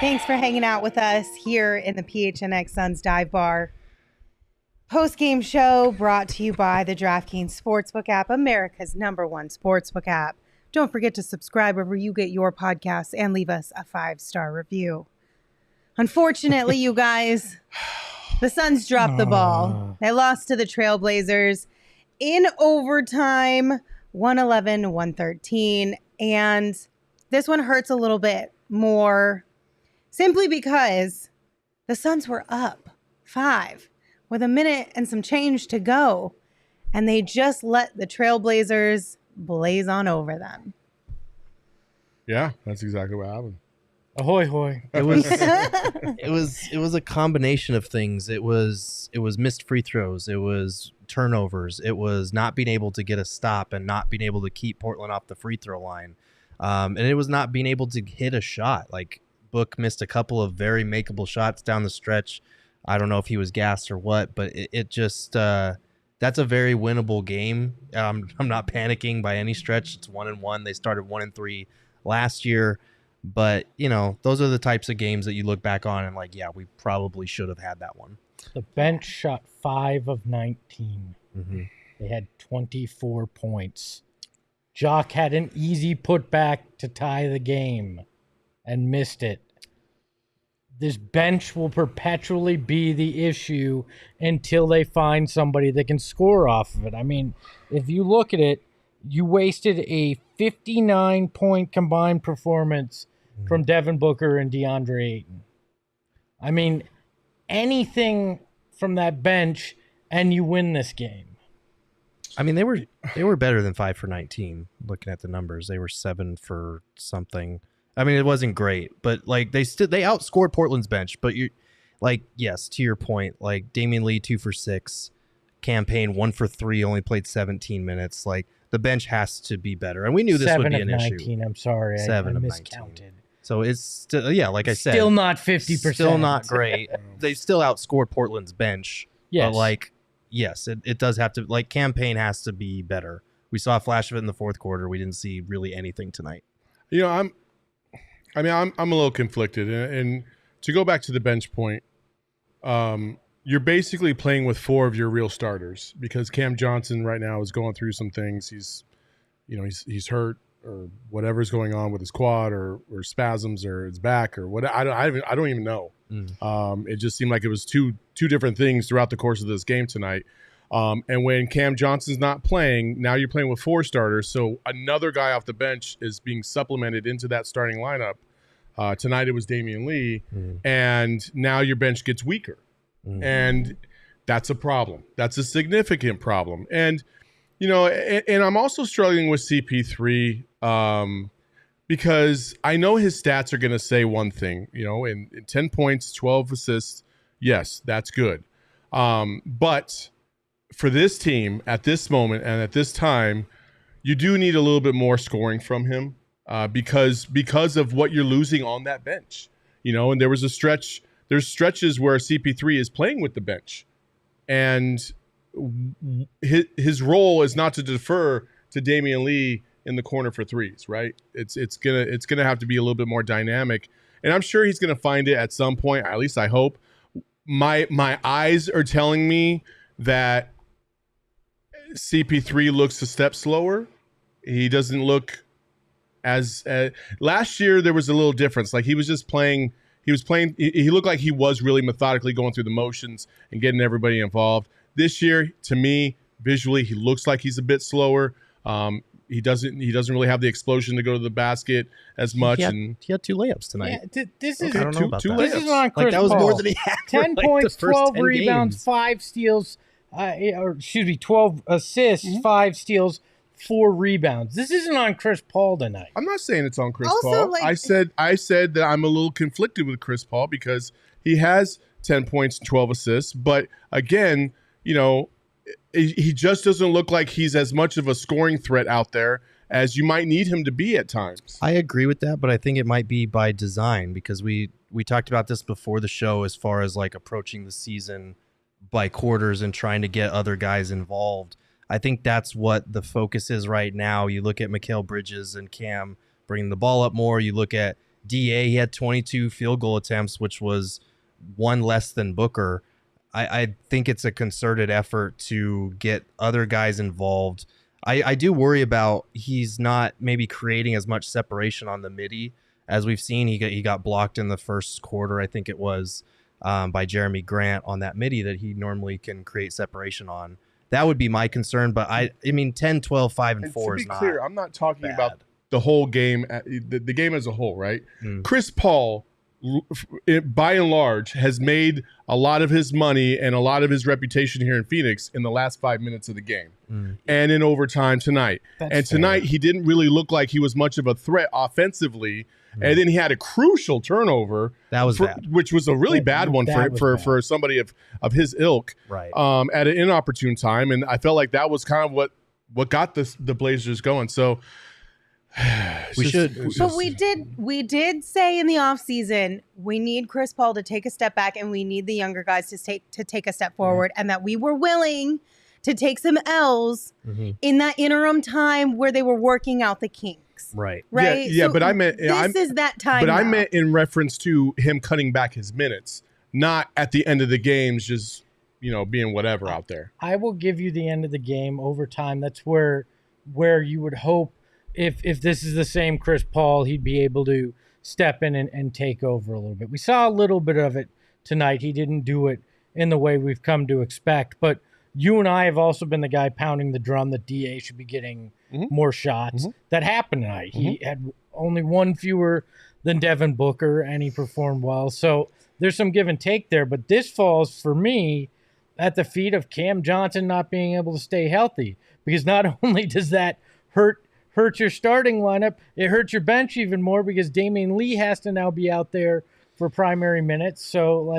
Thanks for hanging out with us here in the PHNX Suns Dive Bar. Post-game show brought to you by the DraftKings Sportsbook app, America's #1 sportsbook app. Don't forget to subscribe wherever you get your podcasts and leave us a 5-star review. Unfortunately, you guys, the Suns dropped the ball. They lost to the Trailblazers in overtime, 111-113. And this one hurts a little bit more simply because the Suns were up 5 with a minute and some change to go. And they just let the Trailblazers blaze on over them. Yeah, that's exactly what happened. Ahoy, hoy. It was a combination of things. It was missed free throws. It was turnovers. It was not being able to get a stop and not being able to keep Portland off the free throw line. And it was not being able to hit a shot. Like, Book missed a couple of very makeable shots down the stretch. I don't know if he was gassed or what, but it just that's a very winnable game. I'm not panicking by any stretch. It's 1-1. They started 1-3 last year. But, you know, those are the types of games that you look back on and like, yeah, we probably should have had that one. The bench shot 5 of 19. Mm-hmm. They had 24 points. Jock had an easy putback to tie the game and missed it. This bench will perpetually be the issue until they find somebody that can score off of it. I mean, if you look at it, you wasted a 59-point combined performance from Devin Booker and Deandre Ayton. I mean, anything from that bench and you win this game. I mean, they were better than 5 for 19. Looking at the numbers, they were 7 for something. I mean, it wasn't great, but like they outscored Portland's bench. But you, like, yes, to your point, like Damien Lee 2 for 6, Campaign 1 for 3, only played 17 minutes. Like the bench has to be better, and we knew this would be an 19, issue. I'm sorry, 7 I of miscounted. 19. So it's still, yeah, like I said, still not 50%. Still not great. They still outscored Portland's bench. Yes. But like, yes, it does have to, like, Campaign has to be better. We saw a flash of it in the fourth quarter. We didn't see really anything tonight. You know, I'm a little conflicted, and to go back to the bench point, you're basically playing with 4 of your real starters because Cam Johnson right now is going through some things. He's hurt or whatever's going on with his quad or spasms or his back or what. I don't even know. It just seemed like it was two different things throughout the course of this game tonight. And when Cam Johnson's not playing, now you're playing with 4 starters. So another guy off the bench is being supplemented into that starting lineup. Tonight it was Damion Lee, and now your bench gets weaker. And that's a problem. That's a significant problem. And, you know, and I'm also struggling with CP3 because I know his stats are going to say one thing, you know, in 10 points, 12 assists. Yes, that's good. But for this team at this moment and at this time, you do need a little bit more scoring from him because of what you're losing on that bench, you know, and there's stretches where CP3 is playing with the bench and his role is not to defer to Damien Lee in the corner for threes, right? It's gonna have to be a little bit more dynamic, and I'm sure he's gonna find it at some point. At least I hope. My eyes are telling me that CP3 looks a step slower. He doesn't look as last year. There was a little difference. Like he was just playing. He looked like he was really methodically going through the motions and getting everybody involved. This year, to me, visually, he looks like he's a bit slower. He doesn't really have the explosion to go to the basket as much. He had 2 layups tonight. Yeah, this is I don't know about two that. This is on Chris Like that was Paul. more than he had. 10 for, points, the first 12 10 rebounds, games. 5 steals, 12 assists, 5 steals, 4 rebounds. This isn't on Chris Paul tonight. I'm not saying it's on Chris Also, Paul. like- I said that I'm a little conflicted with Chris Paul because he has 10 points and 12 assists. But again, you know, he just doesn't look like he's as much of a scoring threat out there as you might need him to be at times. I agree with that, but I think it might be by design because we talked about this before the show as far as like approaching the season by quarters and trying to get other guys involved. I think that's what the focus is right now. You look at Mikal Bridges and Cam bringing the ball up more. You look at DA, he had 22 field goal attempts, which was one less than Booker. I think it's a concerted effort to get other guys involved. I do worry about he's not maybe creating as much separation on the midi as we've seen. He got blocked in the first quarter, I think it was, by Jeremy Grant on that midi that he normally can create separation on. That would be my concern, but I mean 10, 12, 5, and 4 is not. To be clear, I'm not talking bad. about the whole game, the game as a whole, right? Chris Paul, by and large, has made a lot of his money and a lot of his reputation here in Phoenix in the last 5 minutes of the game and in overtime tonight. Tonight, he didn't really look like he was much of a threat offensively. And then he had a crucial turnover. That was bad. Which was a really bad one for somebody of his ilk, right? At an inopportune time. And I felt like that was kind of what got the Blazers going. So we did say in the offseason we need Chris Paul to take a step back and we need the younger guys to take a step forward, and that we were willing to take some L's in that interim time where they were working out the kinks. Right. Yeah, so but I meant this is that time. But now. I meant in reference to him cutting back his minutes, not at the end of the games, just being whatever out there. I will give you the end of the game overtime. That's where you would hope. If this is the same Chris Paul, he'd be able to step in and take over a little bit. We saw a little bit of it tonight. He didn't do it in the way we've come to expect. But you and I have also been the guy pounding the drum that DA should be getting more shots. That happened tonight. He had only one fewer than Devin Booker, and he performed well. So there's some give and take there. But this falls, for me, at the feet of Cam Johnson not being able to stay healthy. Because not only does that hurt your starting lineup, it hurts your bench even more because Damien Lee has to now be out there for primary minutes. So,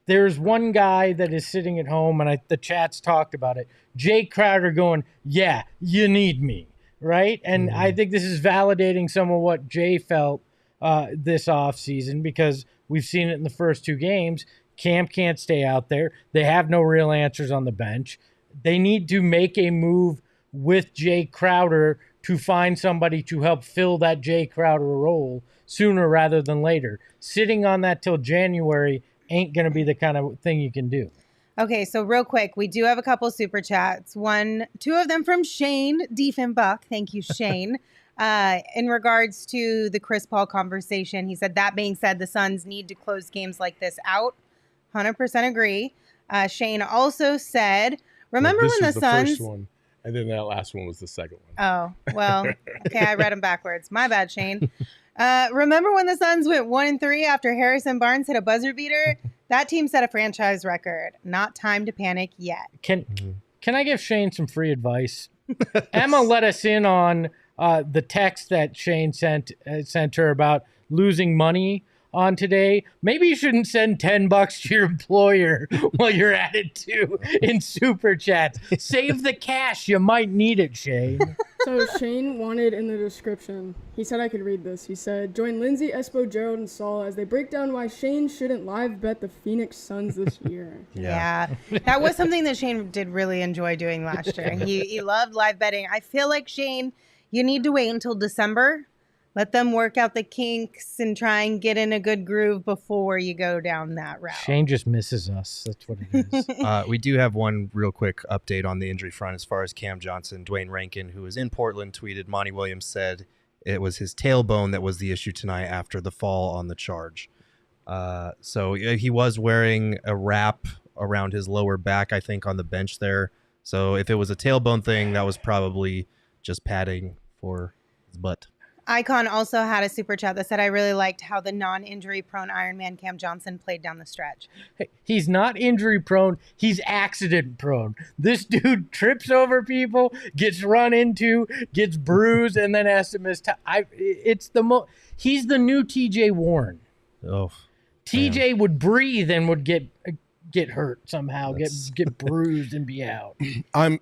there's one guy that is sitting at home, and the chat's talked about it. Jae Crowder going, yeah, you need me, right? And I think this is validating some of what Jay felt this offseason, because we've seen it in the first two games. Cam can't stay out there. They have no real answers on the bench. They need to make a move with Jae Crowder to find somebody to help fill that Jae Crowder role sooner rather than later. Sitting on that till January ain't going to be the kind of thing you can do. Okay, so real quick, we do have a couple super chats. Two of them from Shane Diefenbach. Thank you, Shane. In regards to the Chris Paul conversation, he said, that being said, the Suns need to close games like this out. 100% agree. Shane also said, remember when the Suns... First one. And then that last one was the second one. Oh, well, okay, I read them backwards. My bad, Shane. Remember when the Suns went 1-3 after Harrison Barnes hit a buzzer beater? That team set a franchise record. Not time to panic yet. Can I give Shane some free advice? Emma let us in on the text that Shane sent her about losing money on today. Maybe you shouldn't send $10 to your employer while you're at it too in super chats. Save the cash. You might need it, Shane. So Shane wanted in the description, he said I could read this. He said, join Lindsey, Espo, Gerald, and Saul as they break down why Shane shouldn't live bet the Phoenix Suns this year. Yeah. That was something that Shane did really enjoy doing last year. He loved live betting. I feel like, Shane, you need to wait until December. Let them work out the kinks and try and get in a good groove before you go down that route. Shane just misses us. That's what it is. We do have one real quick update on the injury front as far as Cam Johnson. Dwayne Rankin, who is in Portland, tweeted Monty Williams said it was his tailbone that was the issue tonight after the fall on the charge. So he was wearing a wrap around his lower back, I think, on the bench there. So if it was a tailbone thing, that was probably just padding for his butt. Icon also had a super chat that said, I really liked how the non-injury prone Ironman Cam Johnson played down the stretch. Hey, he's not injury prone. He's accident prone. This dude trips over people, gets run into, gets bruised, and then has to miss time. He's the new TJ Warren. Oh, TJ would breathe and would get hurt somehow, get bruised and be out. I'm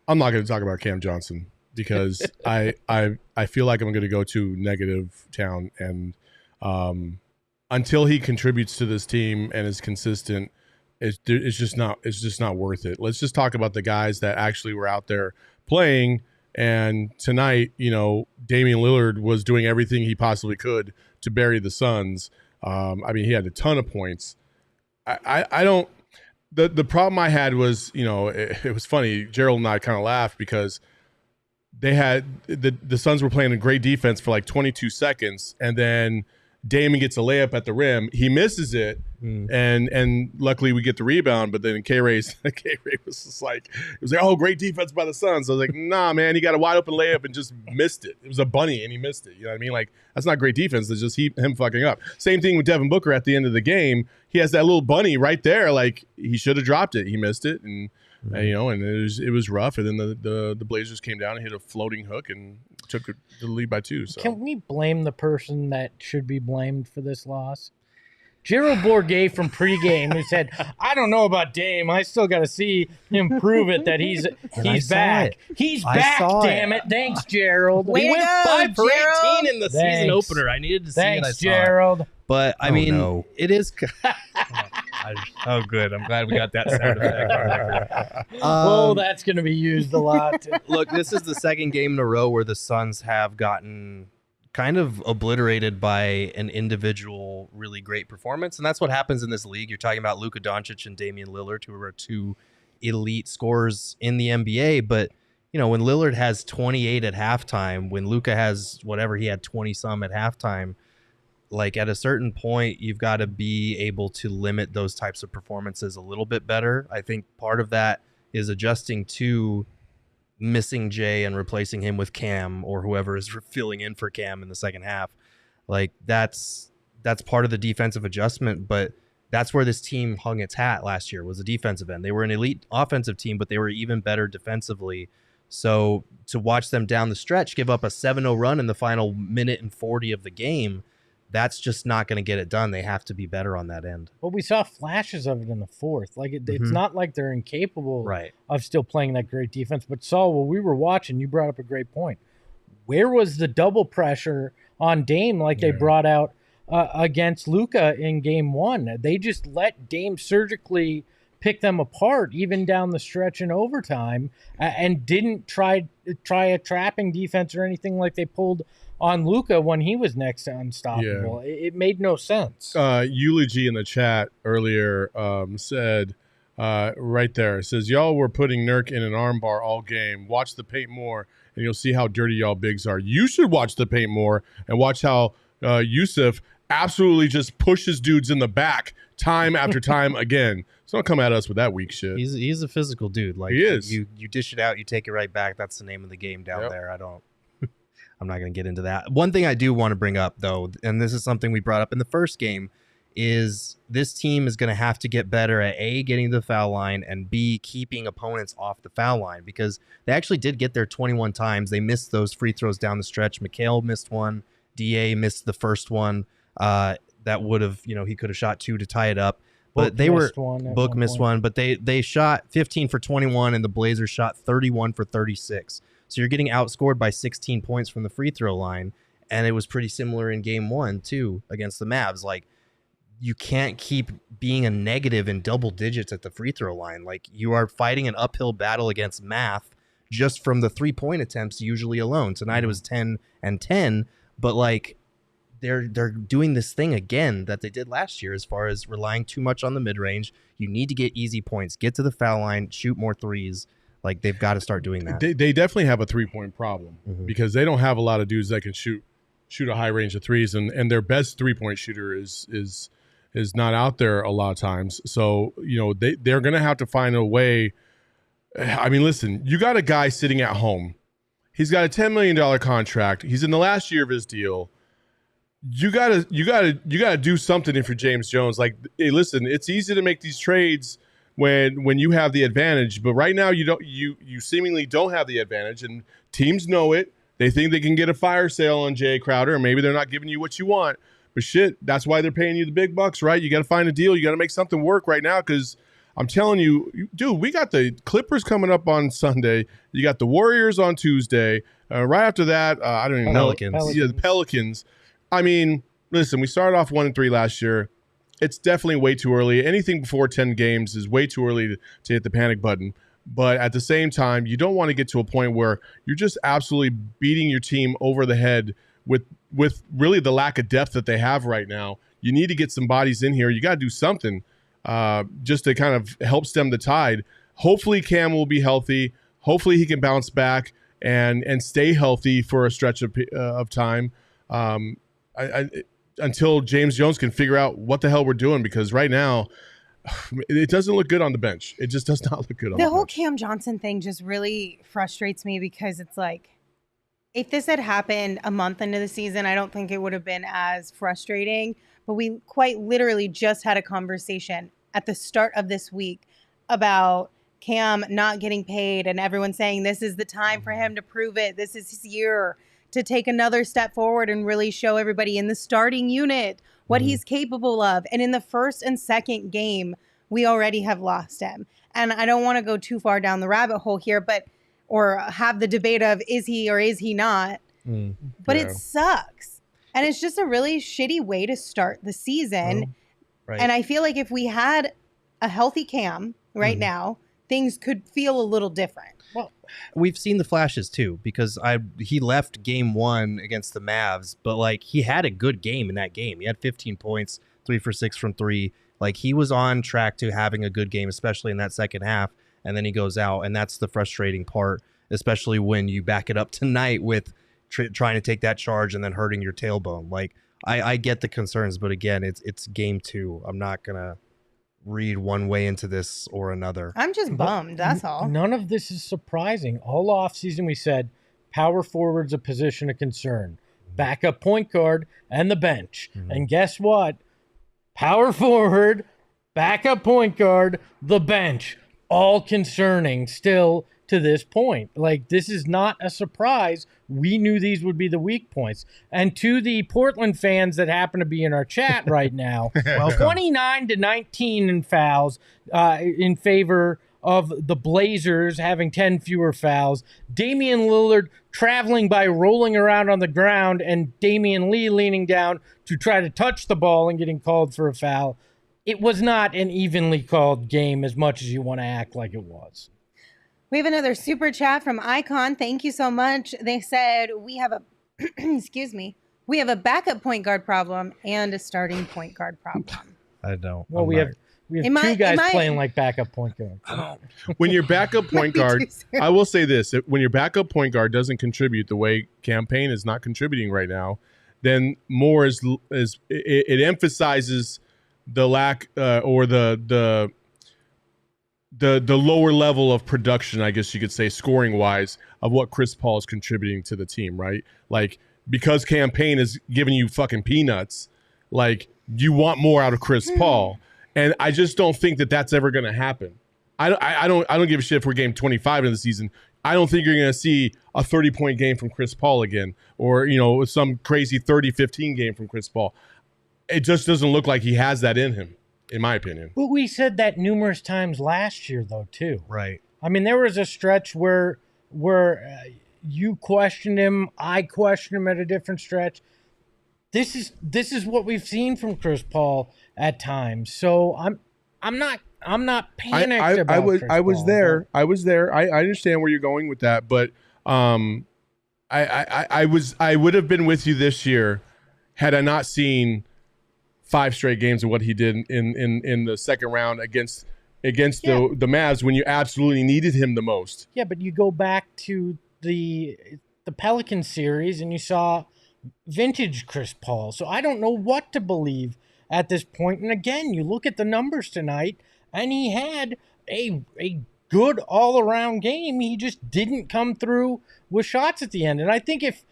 not going to talk about Cam Johnson, because I feel like I'm going to go to negative town, and until he contributes to this team and is consistent, it's just not worth it. Let's just talk about the guys that actually were out there playing And tonight, Damian Lillard was doing everything he possibly could to bury the Suns. He had a ton of points. I don't. The problem I had was, it was funny. Gerald and I kind of laughed because they had the Suns were playing a great defense for like 22 seconds, and then Damon gets a layup at the rim. He misses it, and luckily we get the rebound. But then K-Ray was just like, oh, great defense by the Suns. I was like, nah, man, he got a wide open layup and just missed it. It was a bunny, and he missed it. You know what I mean? Like, that's not great defense. It's just him fucking up. Same thing with Devin Booker at the end of the game. He has that little bunny right there. Like, he should have dropped it. He missed it, and it was rough. And then the Blazers came down and hit a floating hook and took the lead by 2. So. Can we blame the person that should be blamed for this loss? Gerald Bourguet from pregame, who said, I don't know about Dame. I still got to see him prove it that he's back. He's back, damn it. Thanks, Gerald. We went 5 for 18 in the season opener. I needed to see it. Thanks, Gerald. But, it is oh, good. I'm glad we got that sound effect. That's going to be used a lot. Look, this is the second game in a row where the Suns have gotten kind of obliterated by an individual really great performance. And that's what happens in this league. You're talking about Luka Doncic and Damian Lillard, who are 2 elite scorers in the NBA. But, when Lillard has 28 at halftime, when Luka has whatever, he had 20-some at halftime, like at a certain point, you've got to be able to limit those types of performances a little bit better. I think part of that is adjusting to missing Jae and replacing him with Cam or whoever is filling in for Cam in the second half. Like that's part of the defensive adjustment, but that's where this team hung its hat last year, was the defensive end. They were an elite offensive team, but they were even better defensively. So to watch them down the stretch give up a 7-0 run in the final minute and 40 of the game, that's just not going to get it done. They have to be better on that end. Well, we saw flashes of it in the fourth. Like it's not like they're incapable of still playing that great defense. But Saul, while we were watching, you brought up a great point. Where was the double pressure on Dame like they brought out against Luka in game 1? They just let Dame surgically pick them apart, even down the stretch in overtime, and didn't try a trapping defense or anything like they pulled on Luka when he was next to unstoppable. It made no sense. Eulogy in the chat earlier said right there, it says, y'all were putting Nurk in an armbar all game. Watch the paint more and you'll see how dirty y'all bigs are. You should watch the paint more and watch how Yusuf absolutely just pushes dudes in the back time after time again. So don't come at us with that weak shit. He's a physical dude. Like, he is. You dish it out, you take it right back. That's the name of the game down there. I'm not going to get into that. One thing I do want to bring up, though, and this is something we brought up in the first game, is this team is going to have to get better at A, getting to the foul line, and B, keeping opponents off the foul line, because they actually did get there 21 times. They missed those free throws down the stretch. Mikal missed one. DA missed the first one. That would have, he could have shot 2 to tie it up. But Book missed one, but they shot 15 for 21, and the Blazers shot 31 for 36. So you're getting outscored by 16 points from the free throw line, and it was pretty similar in game 1 too against the Mavs. Like, you can't keep being a negative in double digits at the free throw line. Like, you are fighting an uphill battle against math just from the 3-point attempts usually alone. Tonight it was 10 and 10, but like they're doing this thing again that they did last year as far as relying too much on the mid range. You need to get easy points, get to the foul line, shoot more threes. Like, they've got to start doing that. They definitely have a 3-point problem because they don't have a lot of dudes that can shoot a high range of threes, and their best 3-point shooter is not out there a lot of times. So, they're going to have to find a way. I mean, listen, you got a guy sitting at home. He's got a $10 million contract. He's in the last year of his deal. You gotta do something if you're James Jones. Like, hey, listen, it's easy to make these trades when you have the advantage, but right now you seemingly don't have the advantage, and teams know it. They think they can get a fire sale on Jae Crowder, and maybe they're not giving you what you want. But shit, that's why they're paying you the big bucks, right? You got to find a deal. You got to make something work right now, because I'm telling you, dude, we got the Clippers coming up on Sunday. You got the Warriors on Tuesday. Right after that, I don't even know. Yeah, the Pelicans. I mean, listen, we started off 1-3 last year. It's definitely way too early. Anything before 10 games is way too early to hit the panic button. But at the same time, you don't want to get to a point where you're just absolutely beating your team over the head with really the lack of depth that they have right now. You need to get some bodies in here. You got to do something just to kind of help stem the tide. Hopefully Cam will be healthy. Hopefully he can bounce back and stay healthy for a stretch of time until James Jones can figure out what the hell we're doing, because right now it doesn't look good on the bench. It just does not look good on the bench. The whole Cam Johnson thing just really frustrates me, because it's like, if this had happened a month into the season, I don't think it would have been as frustrating. But we quite literally just had a conversation at the start of this week about Cam not getting paid, and everyone saying this is the time for him to prove it. This is his year to take another step forward and really show everybody in the starting unit what he's capable of. And in the first and second game, we already have lost him. And I don't want to go too far down the rabbit hole here, or have the debate of is he or is he not. But it sucks. And it's just a really shitty way to start the season. Right. And I feel like if we had a healthy Cam right now, things could feel a little different. Well, we've seen the flashes too, because he left game 1 against the Mavs, but like he had a good game in that game. He had 15 points, 3 for 6 from 3. Like he was on track to having a good game, especially in that second half. And then he goes out, and that's the frustrating part, especially when you back it up tonight with trying to take that charge and then hurting your tailbone. Like I get the concerns, but again, it's game 2. I'm not gonna read one way into this or another. I'm just bummed. That's all. None of this is surprising. All offseason we said power forward's a position of concern, backup point guard, and the bench. And guess what? Power forward, backup point guard, the bench. All concerning still to this point. Like, this is not a surprise. We knew these would be the weak points. And to the Portland fans that happen to be in our chat right now, 29-19 in fouls in favor of the Blazers having 10 fewer fouls. Damian Lillard traveling by rolling around on the ground, and Damien Lee leaning down to try to touch the ball and getting called for a foul. It was not an evenly called game as much as you want to act like it was. We have another super chat from Icon. Thank you so much. They said we have a we have a backup point guard problem and a starting point guard problem. I don't. Well, we have two guys playing like backup point guard. When your backup point guard, I will say this: when your backup point guard doesn't contribute the way Campaign is not contributing right now, then more is it emphasizes the lack or the lower level of production, I guess you could say, scoring wise, of what Chris Paul is contributing to the team, right? Like, because Campaign is giving you fucking peanuts, like, you want more out of Chris Paul, and I just don't think that that's ever going to happen. I don't give a shit if we're game 25 in the season. I don't think you're going to see a 30-point game from Chris Paul again, or some crazy 30-15 game from Chris Paul. It just doesn't look like he has that in him, in my opinion. But we said that numerous times last year, though, too. Right. I mean, there was a stretch where you questioned him, I questioned him at a different stretch. This is what we've seen from Chris Paul at times. So I'm not panicked about Chris Paul. I was there. I understand where you're going with that, but I would have been with you this year had I not seen 5 straight games of what he did in the second round against the Mavs when you absolutely needed him the most. Yeah, but you go back to the Pelican series and you saw vintage Chris Paul. So I don't know what to believe at this point. And again, you look at the numbers tonight, and he had a good all-around game. He just didn't come through with shots at the end. And I think if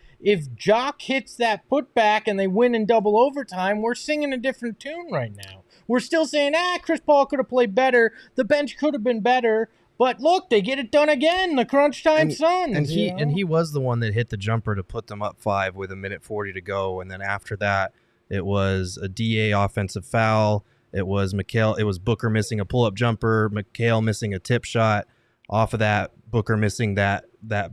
Jock hits that putback and they win in double overtime, we're singing a different tune right now. We're still saying, Chris Paul could have played better. The bench could have been better. But look, they get it done again. The crunch time Suns. And he was the one that hit the jumper to put them up 5 with 1:40 to go. And then after that, it was a DA offensive foul. It was Booker missing a pull-up jumper. McHale missing a tip shot. Off of that, Booker missing that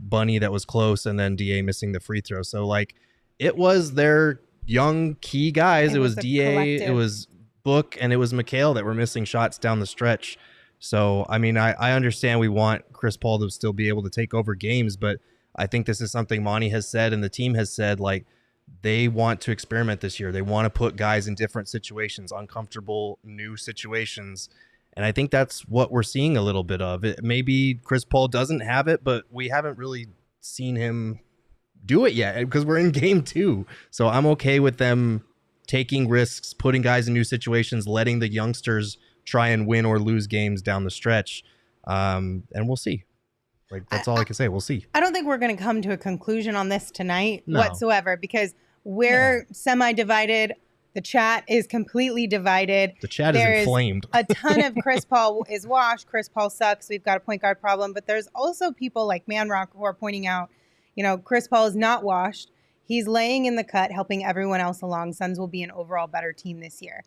bunny that was close, and then DA missing the free throw. So, like, it was their young key guys. It was DA, collective. It was Book, and it was McHale that were missing shots down the stretch So, I mean, I understand we want Chris Paul to still be able to take over games, but I think this is something Monty has said and the team has said, like, they want to experiment this year. They want to put guys in different situations, uncomfortable, new situations. And I think that's what we're seeing a little bit of. Maybe Chris Paul doesn't have it, but we haven't really seen him do it yet because we're in game 2. So I'm okay with them taking risks, putting guys in new situations, letting the youngsters try and win or lose games down the stretch. And we'll see. Like, that's all I can say. We'll see. I don't think we're going to come to a conclusion on this tonight whatsoever because we're semi-divided. The chat is completely divided. The chat is inflamed. A ton of Chris Paul is washed. Chris Paul sucks. We've got a point guard problem. But there's also people like Manrock who are pointing out, Chris Paul is not washed. He's laying in the cut, helping everyone else along. Suns will be an overall better team this year.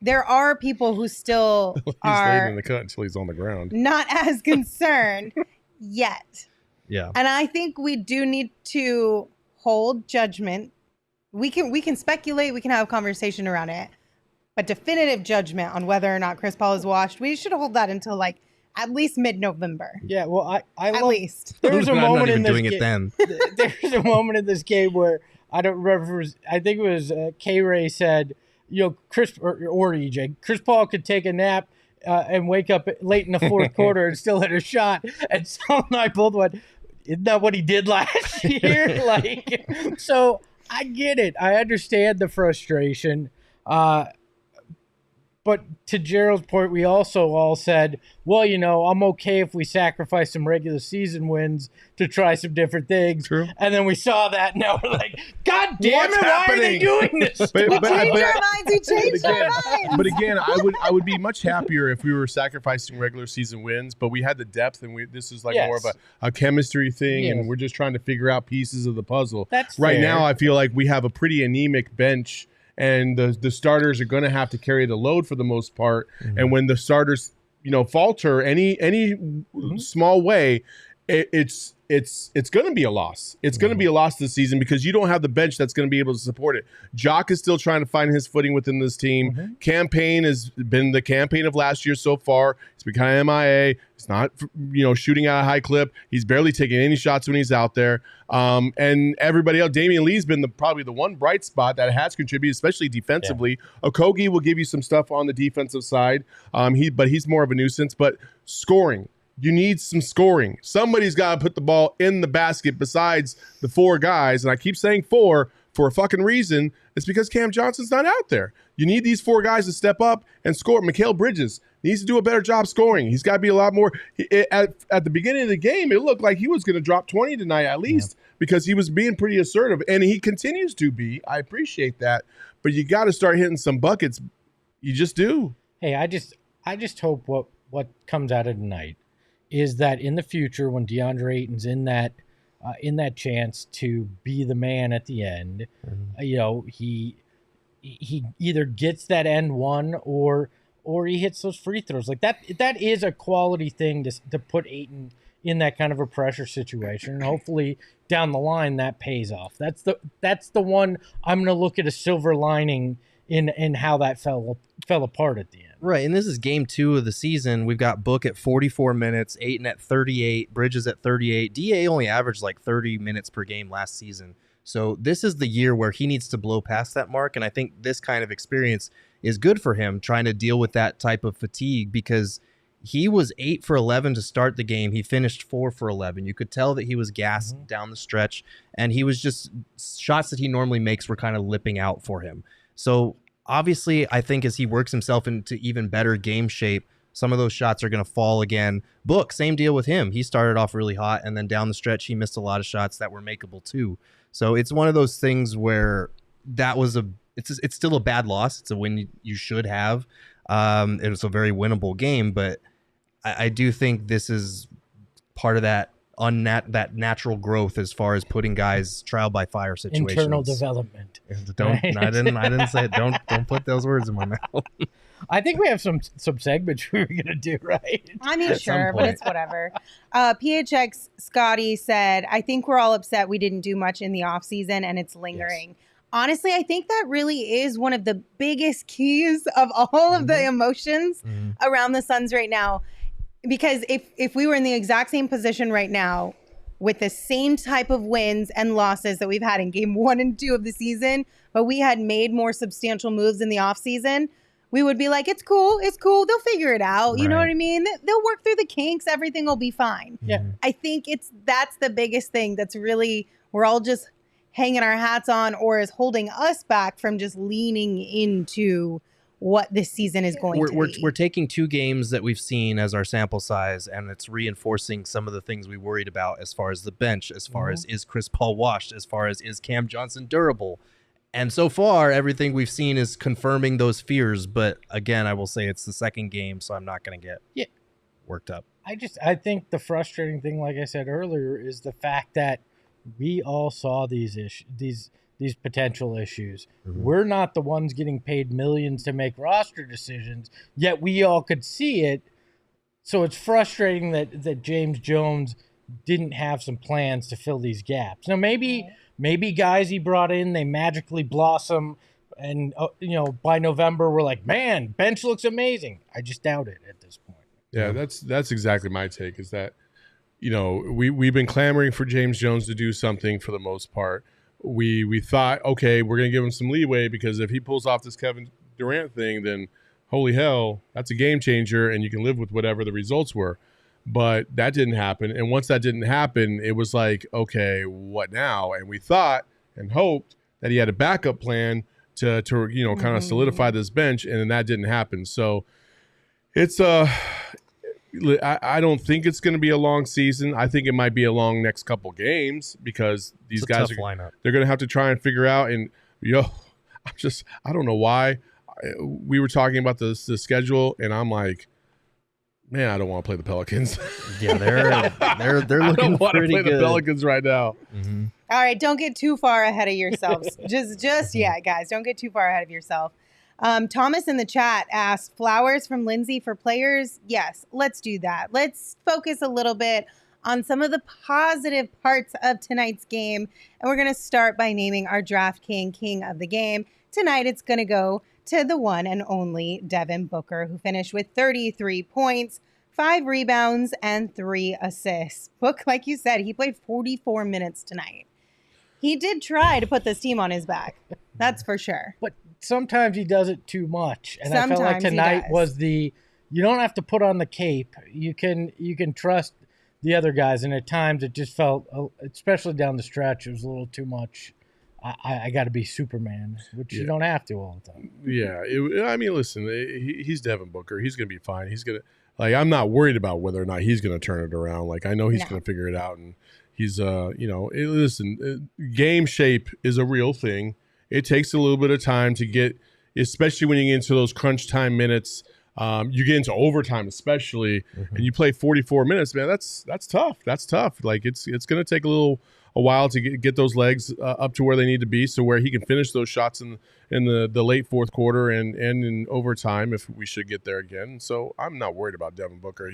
There are people who still are laying in the cut until he's on the ground. Not as concerned yet. Yeah. And I think we do need to hold judgment. We can speculate, we can have a conversation around it. But definitive judgment on whether or not Chris Paul is washed, we should hold that until like at least mid-November. Yeah, well, I at least. There was a I'm moment not even in this doing it then. There's a moment in this game where I don't remember. I think it was K-Ray said, Chris or EJ, Chris Paul could take a nap and wake up late in the fourth quarter and still hit a shot. And Saul and I both went, isn't that what he did last year? So I get it. I understand the frustration. But to Gerald's point, we also all said, well, I'm okay if we sacrifice some regular season wins to try some different things. True. And then we saw that. Now we're like, God damn What's it, why are they happening? doing this? We changed our minds. We changed our minds. But again, I would be much happier if we were sacrificing regular season wins, but we had the depth, and this is like more of a chemistry thing, and we're just trying to figure out pieces of the puzzle. That's right fair. now. I feel like we have a pretty anemic bench. And the starters are going to have to carry the load for the most part. Mm-hmm. And when the starters, falter any small way, it's going to be a loss. It's going to be a loss this season because you don't have the bench that's going to be able to support it. Jock is still trying to find his footing within this team. Mm-hmm. Campaign has been the campaign of last year so far. He's become MIA. He's not, shooting at a high clip. He's barely taking any shots when he's out there. And everybody else, Damien Lee's been probably the one bright spot that has contributed, especially defensively. Yeah. Okogie will give you some stuff on the defensive side. But he's more of a nuisance. But scoring. You need some scoring. Somebody's got to put the ball in the basket besides the 4 guys. And I keep saying 4 for a fucking reason. It's because Cam Johnson's not out there. You need these 4 guys to step up and score. Mikal Bridges needs to do a better job scoring. He's got to be a lot more. At the beginning of the game, it looked like he was going to drop 20 tonight at least because he was being pretty assertive. And he continues to be. I appreciate that. But you got to start hitting some buckets. You just do. Hey, I just hope what comes out of tonight is that in the future when DeAndre Ayton's in that chance to be the man at the end, he either gets that end one or he hits those free throws. Like that is a quality thing to put Ayton in that kind of a pressure situation. And hopefully down the line that pays off. That's the one I'm going to look at a silver lining in how that fell apart at the end. Right, and this is game 2 of the season. We've got Book at 44 minutes, Ayton at 38, Bridges at 38. DA only averaged like 30 minutes per game last season. So this is the year where he needs to blow past that mark, and I think this kind of experience is good for him trying to deal with that type of fatigue because he was 8 for 11 to start the game. He finished 4 for 11. You could tell that he was gassed down the stretch, and he was just shots that he normally makes were kind of lipping out for him. So obviously, I think as he works himself into even better game shape, some of those shots are going to fall again. Book, same deal with him. He started off really hot, and then down the stretch, he missed a lot of shots that were makeable too. So it's one of those things where it's still a bad loss. It's a win you should have. It was a very winnable game, but I do think this is part of that natural growth as far as putting guys trial by fire situations. Internal development. I didn't say it. Don't put those words in my mouth. I think we have some segments we were gonna do, right? I mean, sure, but it's whatever. PHX Scotty said, I think we're all upset we didn't do much in the offseason and it's lingering. Yes. Honestly, I think that really is one of the biggest keys of all of the emotions around the Suns right now. Because if we were in the exact same position right now with the same type of wins and losses that we've had in game 1 and 2 of the season, but we had made more substantial moves in the offseason, we would be like, it's cool. They'll figure it out. You know Right. what I mean? They'll work through the kinks. Everything will be fine. Yeah. I think that's the biggest thing that's really, we're all just hanging our hats on or is holding us back from just leaning into what this season is going to be. We're taking 2 games that we've seen as our sample size, and it's reinforcing some of the things we worried about as far as the bench, as far as is Chris Paul washed, as far as is Cam Johnson durable. And so far, everything we've seen is confirming those fears. But again, I will say it's the second game, so I'm not going to get worked up. I think the frustrating thing, like I said earlier, is the fact that we all saw these issues, these potential issues. We're not the ones getting paid millions to make roster decisions, yet we all could see it. So it's frustrating that James Jones didn't have some plans to fill these gaps. Now maybe guys he brought in, they magically blossom, and by November we're like, man, bench looks amazing. I just doubt it at this point. Yeah, that's exactly my take. Is that we've been clamoring for James Jones to do something for the most part. We thought, okay, we're gonna give him some leeway because if he pulls off this Kevin Durant thing, then holy hell, that's a game changer, and you can live with whatever the results were. But that didn't happen. And once that didn't happen, it was like, okay, what now? And we thought and hoped that he had a backup plan to kind of solidify this bench, and then that didn't happen. So it's I don't think it's going to be a long season. I think it might be a long next couple games because these guys they're going to have to try and figure out. And I don't know why. We were talking about the schedule, and I'm like, man, I don't want to play the Pelicans. Yeah, they're looking pretty good. The Pelicans right now. Mm-hmm. All right, don't get too far ahead of yourselves. just guys, don't get too far ahead of yourself. Thomas in the chat asked, flowers from Lindsey for players? Yes, let's do that. Let's focus a little bit on some of the positive parts of tonight's game. And we're going to start by naming our Draft King of the game. Tonight, it's going to go to the one and only Devin Booker, who finished with 33 points, 5 rebounds, and 3 assists. Book, like you said, he played 44 minutes tonight. He did try to put this team on his back. That's for sure. But sometimes he does it too much. And I felt like Sometimes he tonight does. was you don't have to put on the cape. You can trust the other guys. And at times it just felt, especially down the stretch, it was a little too much. I got to be Superman, which you don't have to all the time. Yeah. Listen, he's Devin Booker. He's going to be fine. He's going to, I'm not worried about whether or not he's going to turn it around. Like, I know he's going to figure it out. And he's, game shape is a real thing. It takes a little bit of time to get, especially when you get into those crunch time minutes. You get into overtime, especially, and you play 44 minutes, man. That's tough. That's tough. Like it's going to take a while to get those legs up to where they need to be, so where he can finish those shots in the late fourth quarter and in overtime if we should get there again. So I'm not worried about Devin Booker.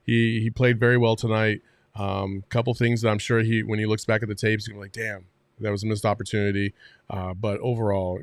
He played very well tonight. Couple things that I'm sure when he looks back at the tapes, he's gonna be like, damn, that was a missed opportunity. But overall,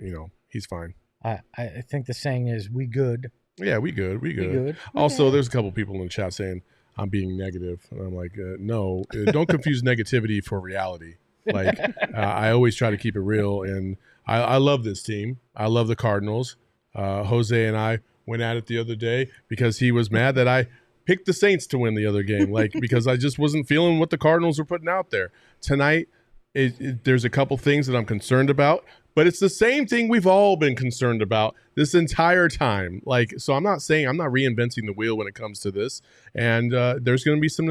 he's fine. I think the saying is, we good. Yeah, we good. We good. We good. Also, there's a couple people in the chat saying I'm being negative, and I'm like, no, don't confuse negativity for reality. Like, I always try to keep it real, and I love this team. I love the Cardinals. Jose and I went at it the other day because he was mad that I picked the Saints to win the other game, because I just wasn't feeling what the Cardinals were putting out there. Tonight, there's a couple things that I'm concerned about, but it's the same thing we've all been concerned about this entire time. So I'm not reinventing the wheel when it comes to this. And there's going to be some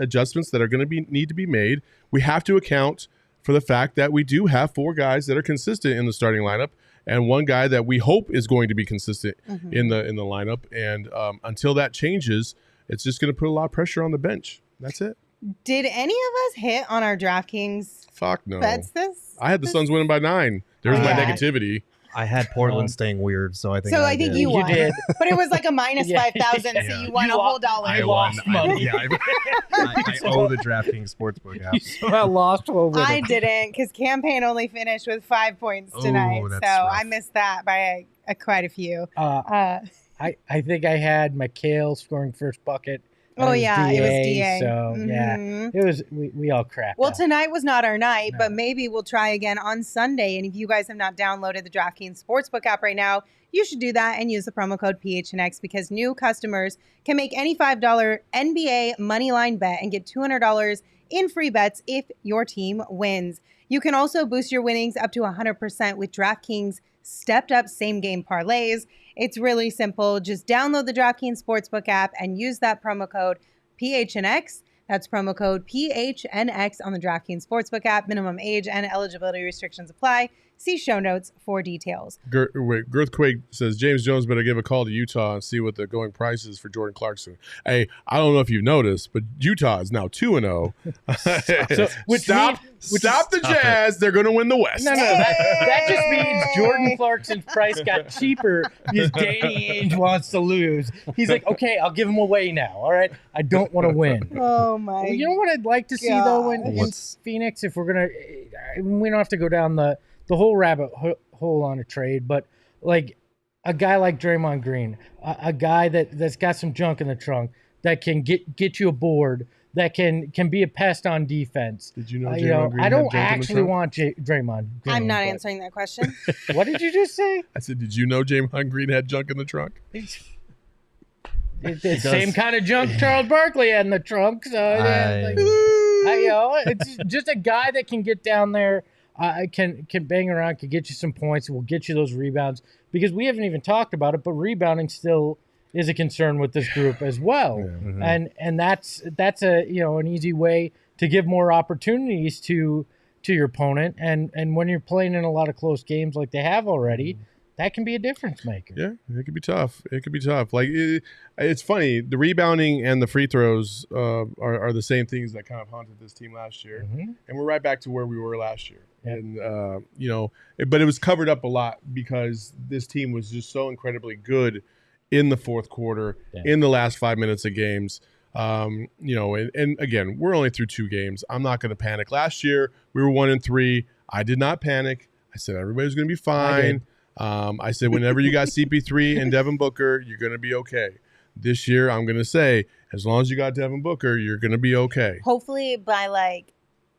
adjustments that are going to need to be made. We have to account for the fact that we do have 4 guys that are consistent in the starting lineup, and 1 guy that we hope is going to be consistent in the lineup. And until that changes, it's just going to put a lot of pressure on the bench. That's it. Did any of us hit on our DraftKings Fuck no. bets this? I had the Suns winning by 9. There's my Yeah. negativity. I had Portland staying weird, so I think. So I think you won. did. But it was like a minus Yeah. 5,000, so Yeah. you won a whole dollar. I lost money. I owe the DraftKings Sportsbook app. You somehow lost over I didn't, because campaign only finished with 5 points Oh, tonight, so that's I rough. missed that by quite a few. I think I had McHale scoring first bucket Oh, yeah, it was DA. So, yeah, it was, we all cracked Well, up. tonight was not our night, No. but maybe we'll try again on Sunday. And if you guys have not downloaded the DraftKings Sportsbook app right now, you should do that and use the promo code PHNX because new customers can make any $5 NBA moneyline bet and get $200 in free bets if your team wins. You can also boost your winnings up to 100% with DraftKings stepped up same game parlays. It's really simple. Just download the DraftKings Sportsbook app and use that promo code PHNX. That's promo code PHNX on the DraftKings Sportsbook app. Minimum age and eligibility restrictions apply. See show notes for details. Girthquake says James Jones better give a call to Utah and see what the going price is for Jordan Clarkson. Hey, I don't know if you've noticed, but Utah is now 2-0. Stop the Jazz. They're going to win the West. No, that just means Jordan Clarkson's price got cheaper because Danny Ainge wants to lose. He's like, okay, I'll give him away now. All right, I don't want to win. Oh my! Well, you know what I'd like to see though in Phoenix, if we're gonna, we don't have to go down the whole rabbit hole on a trade, but like a guy like Draymond Green, a guy that's got some junk in the trunk that can get you a board, that can be a pest on defense. Did you know Draymond Green I don't had junk actually want Draymond Green. I'm not answering that question. What did you just say? I said, did you know Draymond Green had junk in the trunk? It's the same kind of junk Charles Barkley had in the trunk. So it's just a guy that can get down there, can bang around, can get you some points, will get you those rebounds. Because we haven't even talked about it, but rebounding still is a concern with this group as well. Yeah. And that's a an easy way to give more opportunities to your opponent. And when you're playing in a lot of close games like they have already, that can be a difference maker. Yeah, it could be tough. Like it's funny. The rebounding and the free throws are the same things that kind of haunted this team last year, and we're right back to where we were last year. Yep. And but it was covered up a lot because this team was just so incredibly good in the fourth quarter, in the last 5 minutes of games. And again, we're only through 2 games. I'm not going to panic. Last year we were 1-3. I did not panic. I said everybody's going to be fine. I said, whenever you got CP3 and Devin Booker, you're going to be okay. This year, I'm going to say, as long as you got Devin Booker, you're going to be okay. Hopefully by like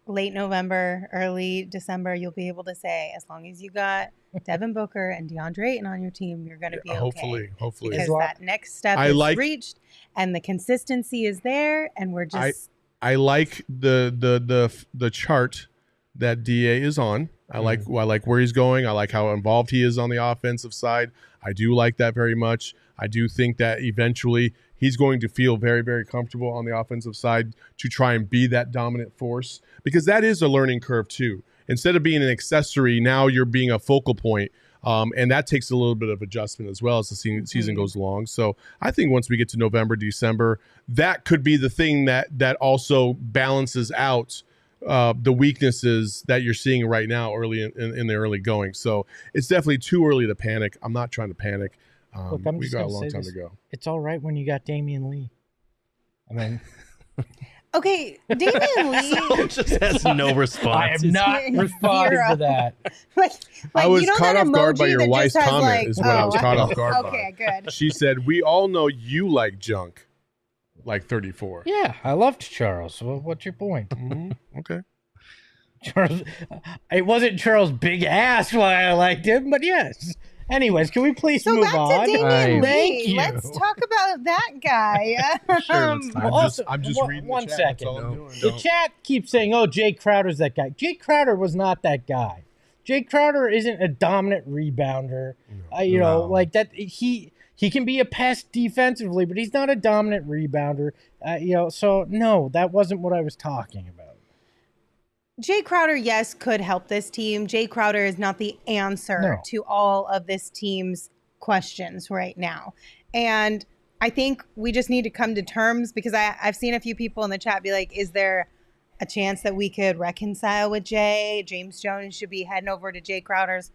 late November, early December, you'll be able to say, as long as you got Devin Booker and DeAndre Ayton on your team, you're going to be okay. Hopefully. Because that next step is reached and the consistency is there and we're just... I like the chart that DA is on. I like where he's going. I like how involved he is on the offensive side. I do like that very much. I do think that eventually he's going to feel very, very comfortable on the offensive side to try and be that dominant force, because that is a learning curve too. Instead of being an accessory, now you're being a focal point, and that takes a little bit of adjustment as well as the season goes along. So I think once we get to November, December, that could be the thing that also balances out the weaknesses that you're seeing right now early in the early going. So it's definitely too early to panic. I'm not trying to panic. Look, we got a long time to go. It's all right when you got Damien Lee. I mean, okay, Damien Lee Saul just has no response. I am not responding to that. like, I was caught off guard by emoji your that wife's just has, comment. like, Is what I was caught off guard by. Okay, good. She said, "We all know you like junk, like 34." Yeah, I loved Charles. So what's your point? Okay. Charles, it wasn't Charles' big ass why I liked him, but yes. Anyways, can we please move back on? to Damion Lee. Thank you. Let's talk about that guy. Sure, I'm just reading one the chat. second. That's all I'm doing. The chat keeps saying, "Oh, Jae Crowder's that guy." Jae Crowder was not that guy. Jae Crowder isn't a dominant rebounder. Like that. He can be a pest defensively, but he's not a dominant rebounder. So no, that wasn't what I was talking about. Jae Crowder, yes, could help this team. Jae Crowder is not the answer to all of this team's questions right now. And I think we just need to come to terms, because I've seen a few people in the chat be like, is there a chance that we could reconcile with Jae? James Jones should be heading over to Jae Crowder's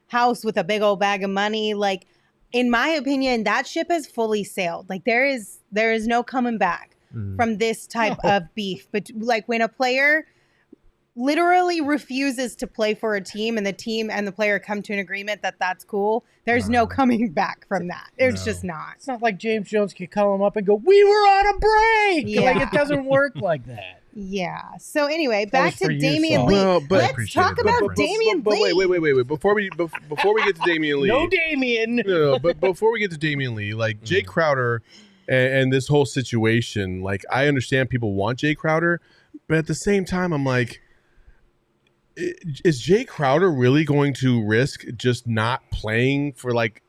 house with a big old bag of money. Like, in my opinion, that ship has fully sailed. Like, there is no coming back from this type of beef. But like, when a player literally refuses to play for a team and the team and the player come to an agreement that that's cool, there's no coming back from that. It's just not. It's not like James Jones could call him up and go, "We were on a break." Yeah. Like, it doesn't work like that. Yeah. So anyway, back was to for you, Damien Saul. Lee. Well, but- Let's talk Appreciate it, about but- Damien But Lee. wait. Before we get to Damion Lee. No Damien. No, but before we get to Damion Lee, like Jae Crowder and this whole situation, like I understand people want Jae Crowder, but at the same time, I'm like, is Jae Crowder really going to risk just not playing for like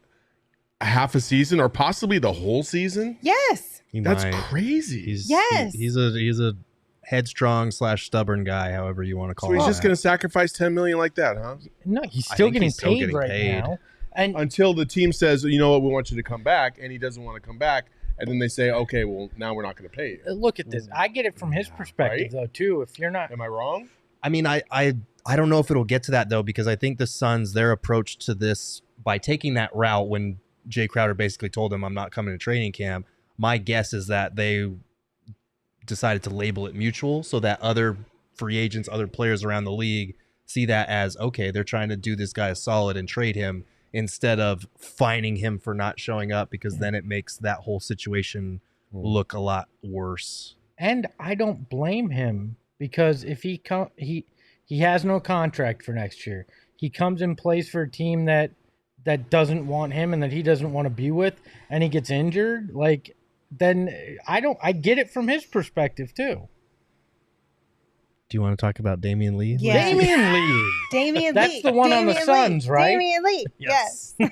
half a season or possibly the whole season? Yes. That's crazy. He's a headstrong / stubborn guy, however you want to call So it. he's just going to sacrifice $10 million like that, huh? No, he's I still think getting he's still paid getting right paid. now. And Until the team says, you know what, we want you to come back, and he doesn't want to come back, and then they say, okay, well, now we're not going to pay you. look at this. I get it from his perspective, Right? though, too. If you're not, Am I wrong? I mean, I don't know if it'll get to that though, because I think the Suns, their approach to this by taking that route when Jae Crowder basically told him, "I'm not coming to training camp." My guess is that they decided to label it mutual so that other free agents, other players around the league see that as, okay, they're trying to do this guy a solid and trade him instead of fining him for not showing up, because then it makes that whole situation look a lot worse. and I don't blame him, because if he has no contract for next year. He comes and plays for a team that doesn't want him and that he doesn't want to be with, and he gets injured. Like, then I get it from his perspective too. Do you want to talk about Damion Lee? Yeah. Damien Lee. Damien That's Lee. the one on the Damien Suns, Lee. right? Damien Lee. Yes. Yes.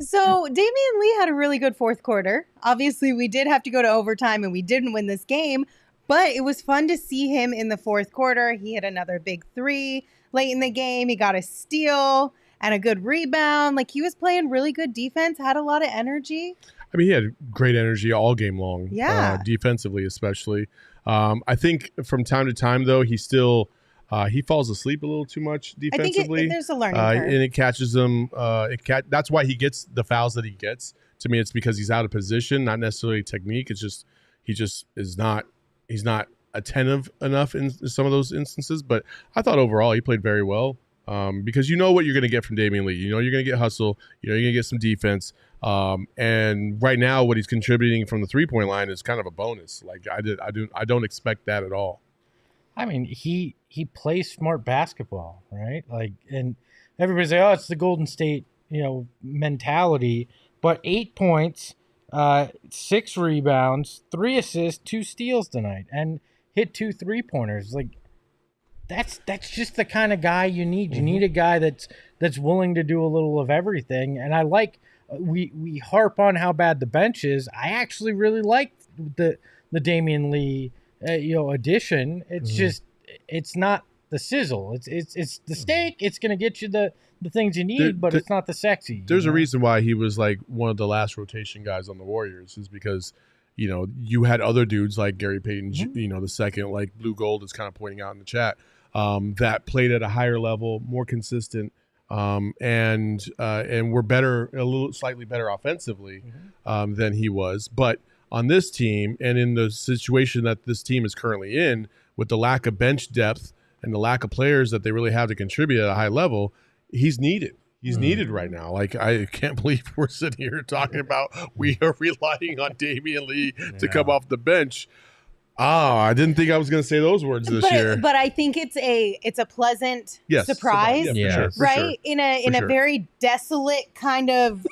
So Damien Lee had a really good fourth quarter. Obviously, we did have to go to overtime and we didn't win this game, but it was fun to see him in the fourth quarter. He hit another big three late in the game. He got a steal and a good rebound. Like, he was playing really good defense, had a lot of energy. I mean, he had great energy all game long. Yeah. Defensively, especially. I think from time to time, though, he still he falls asleep a little too much defensively. I think there's a learning curve. And it catches him. That's why he gets the fouls that he gets. To me, it's because he's out of position, not necessarily technique. It's just he just is not. He's not attentive enough in some of those instances. But I thought overall he played very well. Because you know what you're going to get from Damion Lee. You know you're going to get hustle. You know you're going to get some defense. And right now, what he's contributing from the 3-point line is kind of a bonus. Like I don't expect that at all. I mean, he plays smart basketball, right? Like, and everybody's like, "Oh, it's the Golden State, mentality." But 8 points, 6 rebounds, 3 assists, 2 steals tonight, and hit 2 3-pointers. Like, that's just the kind of guy you need. You need a guy that's willing to do a little of everything. And I like we harp on how bad the bench is. I actually really like the Damien Lee addition. It's just it's not the sizzle. It's the steak. It's gonna get you the things you need, but it's not the sexy. There's a reason why he was like one of the last rotation guys on the Warriors, is because you had other dudes like Gary Payton, the second, like Blue Gold is kind of pointing out in the chat, that played at a higher level, more consistent, and were better, slightly better offensively than he was. But on this team, and in the situation that this team is currently in, with the lack of bench depth and the lack of players that they really have to contribute at a high level, he's needed. He's needed right now. Like, I can't believe we're sitting here talking about we are relying on Damion Lee to come off the bench. I didn't think I was going to say those words this year. But I think it's a pleasant surprise, Yeah, for right? sure. In a very desolate kind of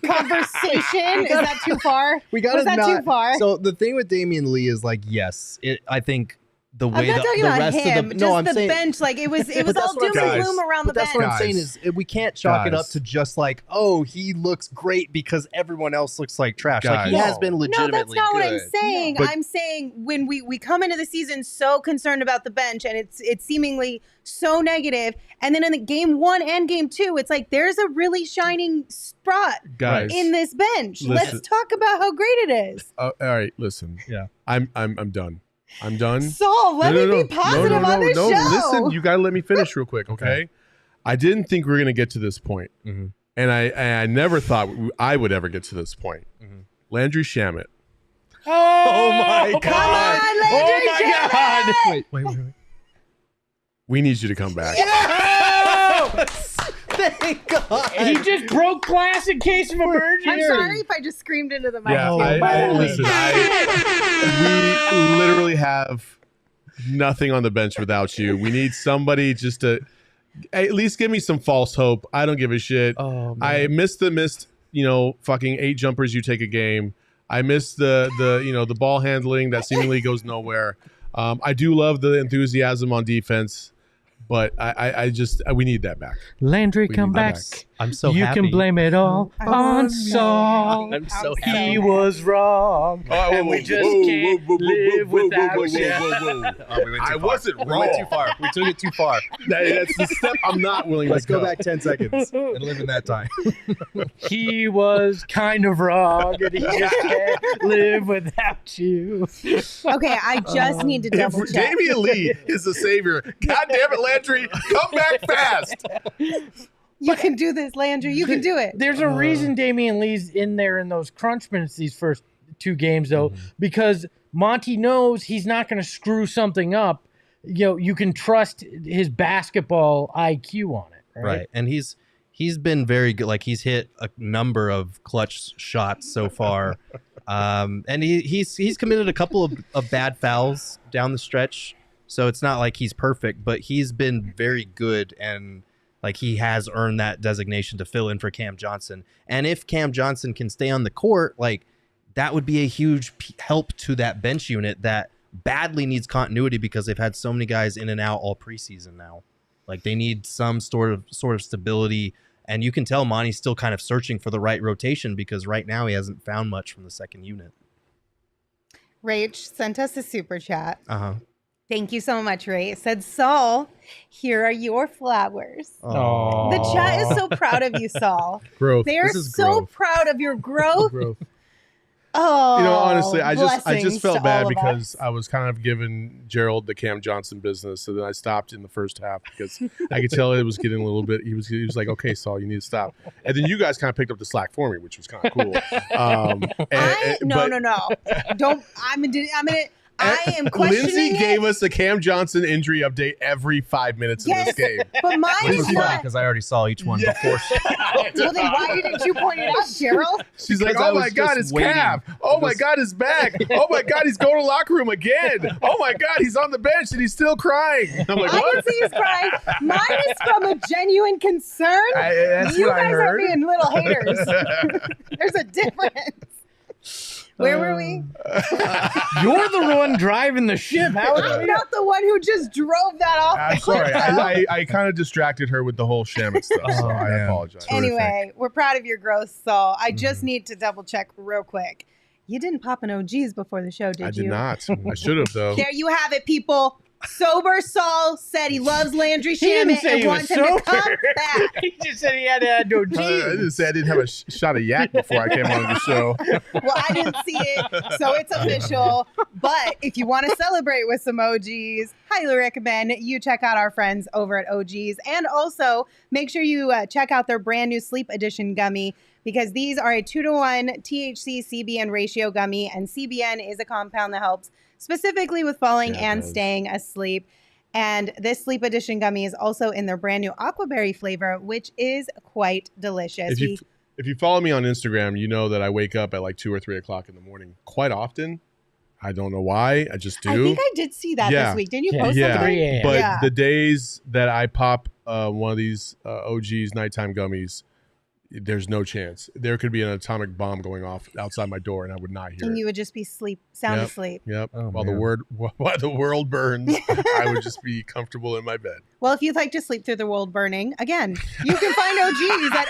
conversation. Is that too far? Was that too far? So the thing with Damion Lee is like, yes, I think the way I'm not talking the about rest him. of the Just I'm saying, bench. Like, it was But all that's what doom I'm- and gloom around the But that's bench. what I'm saying is we can't chalk it up to just like, oh, he looks great because everyone else looks like trash. Like, he Guys. has been No, legitimately that's not what I'm good. saying. But- I'm saying when we come into the season so concerned about the bench and it's seemingly so negative, and then in the game 1 and game 2, it's like there's a really shining spot Guys, in this bench. listen. Let's talk about how great it is. all right, listen. Yeah. I'm done. I'm done. Saul, let me be positive on this show. Listen, you got to let me finish real quick, okay? I didn't think we were going to get to this point. Mhm. And I never thought I would ever get to this point. Mhm. Landry Shamet. Oh my Come on, Landry Oh my God! Wait. We need you to come back. Thank God. He just broke glass in case of emergency. I'm sorry if I just screamed into the Yeah, microphone. listen, we literally have nothing on the bench without you. We need somebody just to at least give me some false hope. I don't give a shit. Oh, man. I missed fucking 8 jumpers you take a game. I missed the ball handling that seemingly goes nowhere. I do love the enthusiasm on defense. But we need that back. Landry, We come need that back. I'm so You happy. can blame it all on Saul. I'm so Outside. happy. He was wrong, and we just can't live without you. I wasn't We wrong. went too far. We took it too far. That's the step I'm not willing Let's to go back 10 seconds and live in that time. He was kind of wrong, and he just can't live without you. Okay, I just need to double If check. Damion Lee is the savior, God damn it, Landry, come back fast. You can do this, Landry. You can do it. There's a reason Damien Lee's in there in those crunch minutes these first 2 games, though, because Monty knows he's not going to screw something up. You can trust his basketball IQ on it, Right. And he's been very good. Like, he's hit a number of clutch shots so far. And he's committed a couple of bad fouls down the stretch. So it's not like he's perfect, but he's been very good, and like he has earned that designation to fill in for Cam Johnson. And if Cam Johnson can stay on the court, like, that would be a huge help to that bench unit that badly needs continuity because they've had so many guys in and out all preseason now. Like, they need some sort of stability, and you can tell Monty's still kind of searching for the right rotation because right now he hasn't found much from the second unit. Rach sent us a super chat. Uh-huh. Thank you so much, Ray. It said, Saul, here are your flowers. Aw. The chat is so proud of you, Saul. Growth. They are This is so growth. proud of your growth. Growth. Oh, Honestly, I just blessings felt to bad all of because us. I was kind of giving Gerald the Cam Johnson business, so then I stopped in the first half because I could tell it was getting a little bit. He was like, "Okay, Saul, you need to stop," and then you guys kind of picked up the slack for me, which was kind of cool. No. Don't. I am questioning Lindsey it. gave us a Cam Johnson injury update every 5 minutes Yes, of this game. but mine Which is is funny not. because I already saw each one before. Well, then why didn't you point it out, Gerald? She's like, Because I "Oh my was God, just it's waiting. Cam! Oh my God, his back! Oh my God, he's going to the locker room again! Oh my God, he's on the bench and he's still crying!" I'm like, I "What?" can see he's crying. Mine is from a genuine concern. That's You what I guys are heard. being little haters. There's a difference. Where were we? You're the one driving the ship. How I'm not the one who just drove that off. I'm the sorry. cliff. I kind of distracted her with the whole Shamet stuff, so I man. apologize. Anyway, we're proud of your growth, Saul. I just need to double check real quick. You didn't pop an OGs before the show, did I you? did not. I should have, though. There you have it, people. Sober Saul said he loves Landry He didn't Shamet say and he wants was him to sober. come back. He just said he had to add no I didn't say I didn't have a shot of yak before I came on the show. Well, I didn't see it, so it's official. But if you want to celebrate with some OGs, highly recommend you check out our friends over at OGs. And also, make sure you check out their brand new Sleep Edition gummy, because these are a 2-to-1 THC-CBN ratio gummy, and CBN is a compound that helps specifically with falling and staying asleep. And this Sleep Edition gummy is also in their brand new aquaberry flavor, which is quite delicious. If you follow me on Instagram, you know that I wake up at like 2 or 3 o'clock in the morning quite often. I don't know why. I just do. I think I did see that Yeah. this week. Didn't you Yeah. post Yeah. something? 3 a.m. But Yeah. the days that I pop one of these OG's nighttime gummies, there's no chance. There could be an atomic bomb going off outside my door, and I would not hear And it. you would just be sound Yep. asleep. Yep. Oh, while man. the world burns, I would just be comfortable in my bed. Well, if you'd like to sleep through the world burning, again, you can find OGs at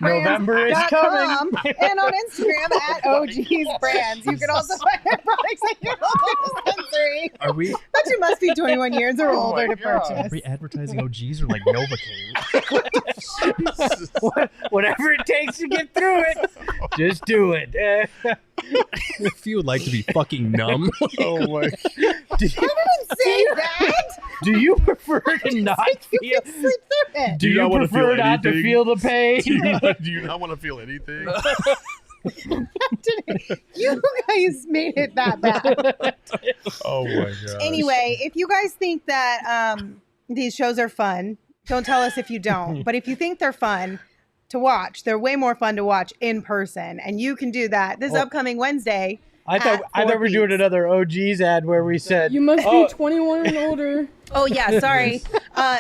November is ogsbrands.com and on Instagram at ogsbrands. You can also find their products at your local dispensary, Are we but you must be 21 years or older to purchase. advertising OGs or like Novocaine? Whatever it takes to get through it, just do it. If you would like to be fucking numb. Oh my! Do I didn't say that. you prefer to not You feel? can sleep through it. Do you you not wanna prefer feel not to anything? feel the pain? Do you not want to feel anything? You guys made it that bad. Oh my god. Anyway, if you guys think that these shows are fun, don't tell us if you don't. But if you think they're fun to watch, they're way more fun to watch in person, and you can do that this upcoming Wednesday. I thought we were doing another OG's ad where we said You must be 21 and older. Oh yeah, sorry.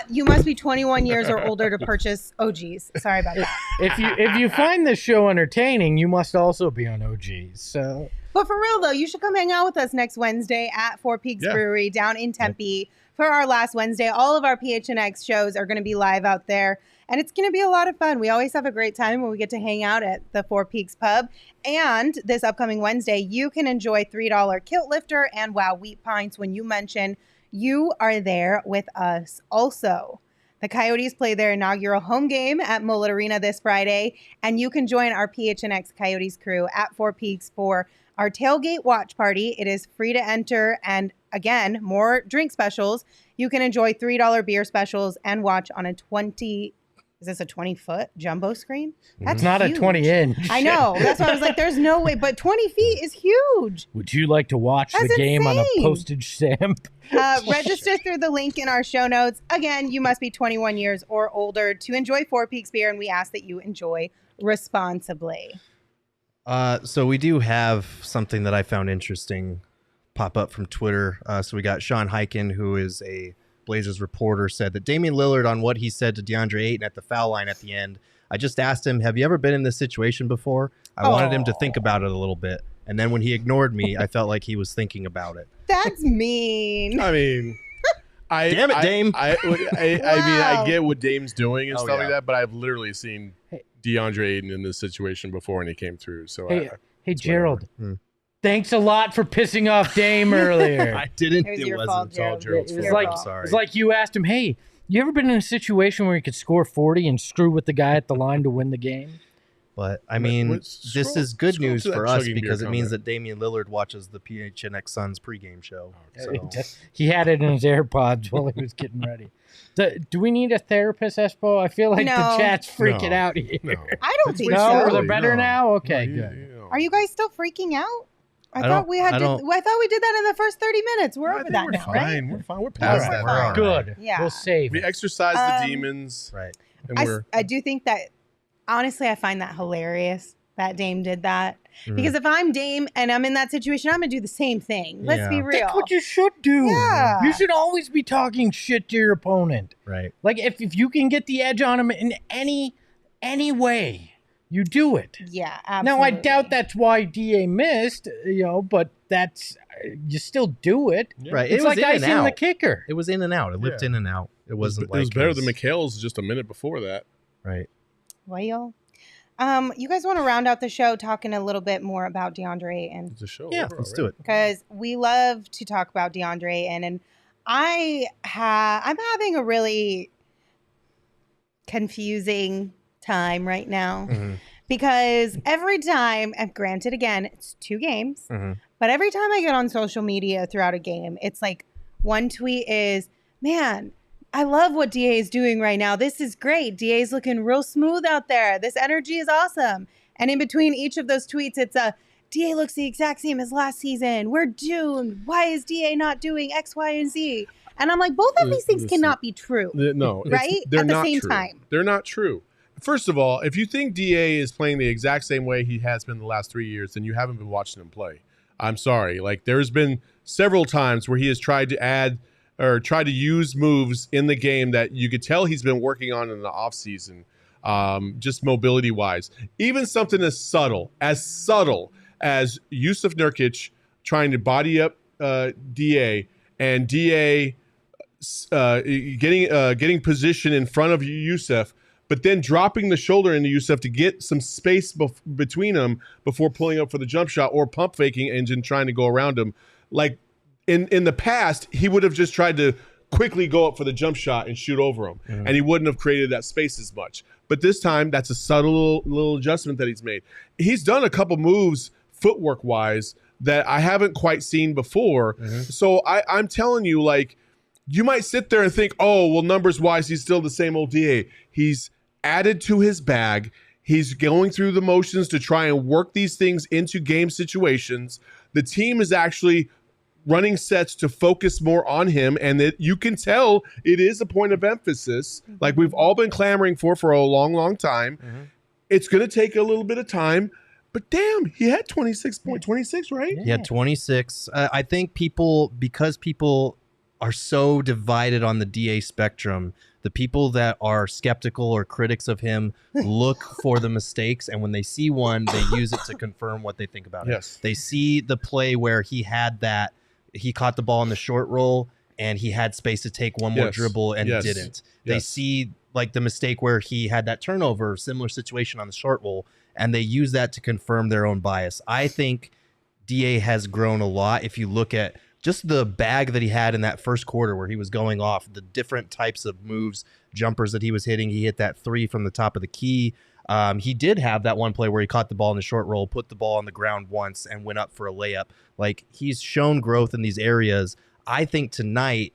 You must be 21 years or older to purchase OGs. Sorry about that. if you find this show entertaining, you must also be on OG's. So, But for real though, you should come hang out with us next Wednesday at Four Peaks Brewery down in Tempe for our last Wednesday. All of our PHNX shows are going to be live out there. And it's going to be a lot of fun. We always have a great time when we get to hang out at the Four Peaks Pub. And this upcoming Wednesday, you can enjoy $3 Kilt Lifter and Wow Wheat Pints when you mention you are there with us. Also, the Coyotes play their inaugural home game at Mullet Arena this Friday. And you can join our PHNX Coyotes crew at Four Peaks for our tailgate watch party. It is free to enter. And again, more drink specials. You can enjoy $3 beer specials and watch on a 20-foot jumbo screen? That's not huge. a 20-inch. I know. That's why I was like, there's no way. But 20 feet is huge. Would you like to watch That's the game on a insane. postage stamp? Register through the link in our show notes. Again, you must be 21 years or older to enjoy Four Peaks beer, and we ask that you enjoy responsibly. So we do have something that I found interesting pop up from Twitter. So we got Sean Hyken, who is a Blazers reporter, said that Damian Lillard, on what he said to DeAndre Ayton at the foul line at the end, I just asked him, have you ever been in this situation before? I wanted him to think about it a little bit. And then when he ignored me, I felt like he was thinking about it. That's mean. I mean, Damn it, Dame. I mean, I get what Dame's doing and Oh, stuff yeah. like that, but I've literally seen DeAndre Ayton in this situation before, and he came through. So Hey, Gerald. Thanks a lot for pissing off Dame earlier. I didn't. It was It your wasn't. fault, It's all Gerald. Gerald's It was fault. like I'm sorry. it's like you asked him, "Hey, you ever been in a situation where you could score 40 and screw with the guy at the line to win the game?" But I mean, this is good scroll news to that for us chugging beer because it means comment. that Damian Lillard watches the PHNX Suns pregame show. So. He had it in his AirPods while he was getting ready. Do we need a therapist, Espo? I feel like No. the chat's freaking No. out here. No. I don't think No, so. are they Really? better No. now? Okay, No, good. you know. Are you guys still freaking out? I don't- thought we I don't- did that in the first 30 minutes. We're I over think that we're now, fine. right? We're fine. We're Yeah, past we're that. fine. We're all right. Good. Yeah. We'll save We it. exercise the demons, Right. and I do think that, honestly, I find that hilarious that Dame did that. Because if I'm Dame and I'm in that situation, I'm going to do the same thing. Let's be Yeah. real. That's what you should do. Yeah. You should always be talking shit to your opponent. Right. Like if you can get the edge on him in any way, you do it. Yeah, absolutely. Now I doubt that's why DA missed, but that's you still do it. Right. It's It was like in and icing the out. kicker. It was in and out. It lipped Yeah. in and out. It wasn't it was like better than McHale's just a minute before that. Right. Well, you guys want to round out the show talking a little bit more about DeAndre Ayton? It's a show. Yeah. over Let's already. do it. Because we love to talk about DeAndre Ayton, and I'm having a really confusing time right now because every time, and granted, again, it's 2 games, but every time I get on social media throughout a game, it's like one tweet is, man, I love what DA is doing right now. This is great. DA's looking real smooth out there. This energy is awesome. And in between each of those tweets, it's a DA looks the exact same as last season. We're doomed. Why is DA not doing X, Y, and Z? And I'm like, both of these things Listen. cannot be true. No, Right? They're At the not same true. time. They're not true. First of all, if you think DA is playing the exact same way he has been the last 3 years, then you haven't been watching him play. I'm sorry. Like there's been several times where he has tried to add or tried to use moves in the game that you could tell he's been working on in the offseason, just mobility wise. Even something as subtle as Yusuf Nurkic trying to body up DA and DA getting position in front of Yusuf, but then dropping the shoulder into Yusuf to get some space between them before pulling up for the jump shot or pump faking and then trying to go around him. Like in the past, he would have just tried to quickly go up for the jump shot and shoot over him, and he wouldn't have created that space as much. But this time, that's a subtle little adjustment that he's made. He's done a couple moves footwork-wise that I haven't quite seen before. So I'm telling you, like, you might sit there and think, oh, well, numbers-wise, he's still the same old DA. He's added to his bag. He's going through the motions to try and work these things into game situations. The team is actually running sets to focus more on him, and that you can tell it is a point of emphasis, like we've all been clamoring for a long, long time. It's going to take a little bit of time, but damn, he had 26, right? He had 26. I think because people are so divided on the DA spectrum, the people that are skeptical or critics of him look for the mistakes, and when they see one, they use it to confirm what they think about it. They see the play where he caught the ball in the short roll and he had space to take one more dribble and didn't. They see like the mistake where he had that turnover, similar situation on the short roll, and they use that to confirm their own bias. I think DA has grown a lot. If you look at just the bag that he had in that first quarter where he was going off, the different types of moves, jumpers that he was hitting. He hit that 3 from the top of the key. He did have that one play where he caught the ball in the short roll, put the ball on the ground once, and went up for a layup. Like, he's shown growth in these areas. I think tonight,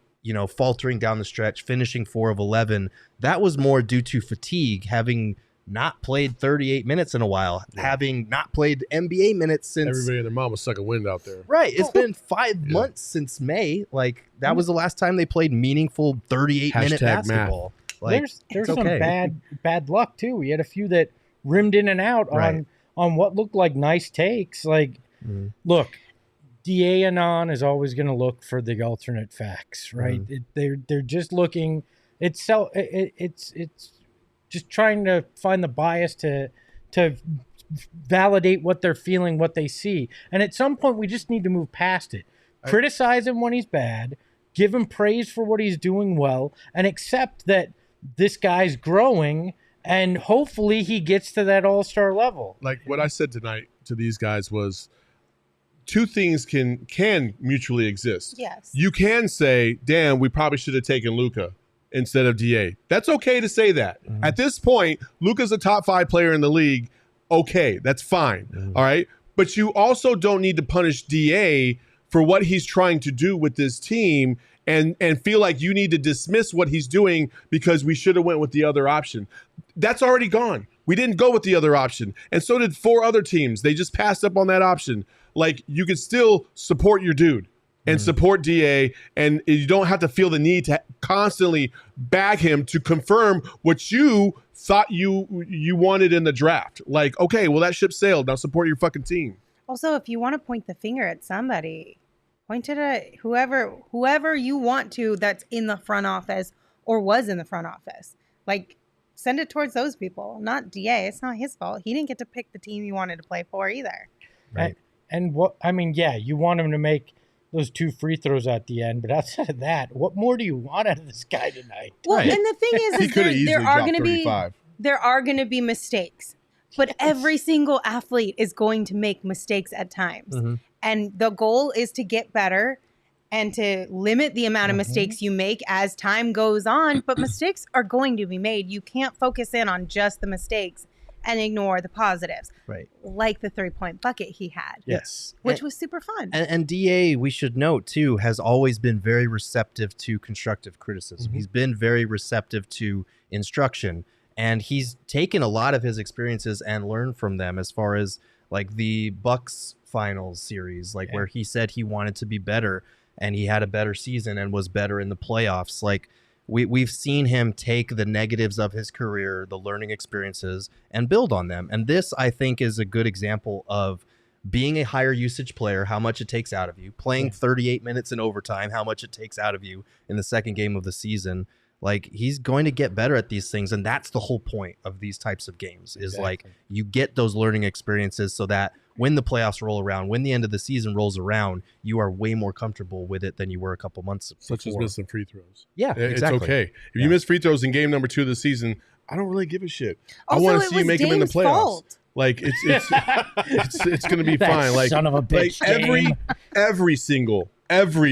faltering down the stretch, finishing 4 of 11, that was more due to fatigue, having not played 38 minutes in a while, having not played NBA minutes since... Everybody and their mom was sucking wind out there. Right. It's been 5 months since May. Like, that was the last time they played meaningful 38-minute basketball. Like, there's some bad luck, too. We had a few that rimmed in and out on what looked like nice takes. Like, look, DA Anon is always going to look for the alternate facts, right? They're just looking... It's just trying to find the bias to validate what they're feeling, what they see. And at some point, we just need to move past it. Criticize him when he's bad, give him praise for what he's doing well, and accept that this guy's growing, and hopefully he gets to that all-star level. Like what I said tonight to these guys was, two things can mutually exist. Yes. You can say, damn, we probably should have taken Luka instead of DA. That's okay to say that. At this point, Luka's a top 5 player in the league. Okay, that's fine. All right. But you also don't need to punish DA for what he's trying to do with this team and feel like you need to dismiss what he's doing because we should have went with the other option. That's already gone. We didn't go with the other option. And so did 4 other teams. They just passed up on that option. Like, you could still support your dude and support DA, and you don't have to feel the need to constantly bag him to confirm what you thought you wanted in the draft. Like, okay, well, that ship sailed. Now support your fucking team. Also, if you want to point the finger at somebody, point it at whoever you want to that's in the front office or was in the front office. Like, send it towards those people, not DA. It's not his fault. He didn't get to pick the team he wanted to play for either. Right. And you want him to make those 2 free throws at the end, but outside of that, what more do you want out of this guy tonight? Well, and the thing is there are going to be mistakes, but every single athlete is going to make mistakes at times. And the goal is to get better and to limit the amount of mistakes you make as time goes on, but mistakes are going to be made. You can't focus in on just the mistakes and ignore the positives. Right. Like the 3-point bucket he had. Yes. Which was super fun. And DA, we should note, too, has always been very receptive to constructive criticism. He's been very receptive to instruction. And he's taken a lot of his experiences and learned from them, as far as like the Bucks finals series, like where he said he wanted to be better and he had a better season and was better in the playoffs. Like, We've seen him take the negatives of his career, the learning experiences, and build on them. And this, I think, is a good example of being a higher usage player, how much it takes out of you, playing 38 minutes in overtime, how much it takes out of you in the second game of the season. Like, he's going to get better at these things. And that's the whole point of these types of games is like you get those learning experiences so that when the playoffs roll around, when the end of the season rolls around, you are way more comfortable with it than you were a couple months before. Such as missing free throws. Yeah, exactly. It's okay. If you miss free throws in game number 2 of the season, I don't really give a shit. Also, I want to see you make them in the playoffs. Fault. Like, it's going to be fine. Like, son of a bitch. Like every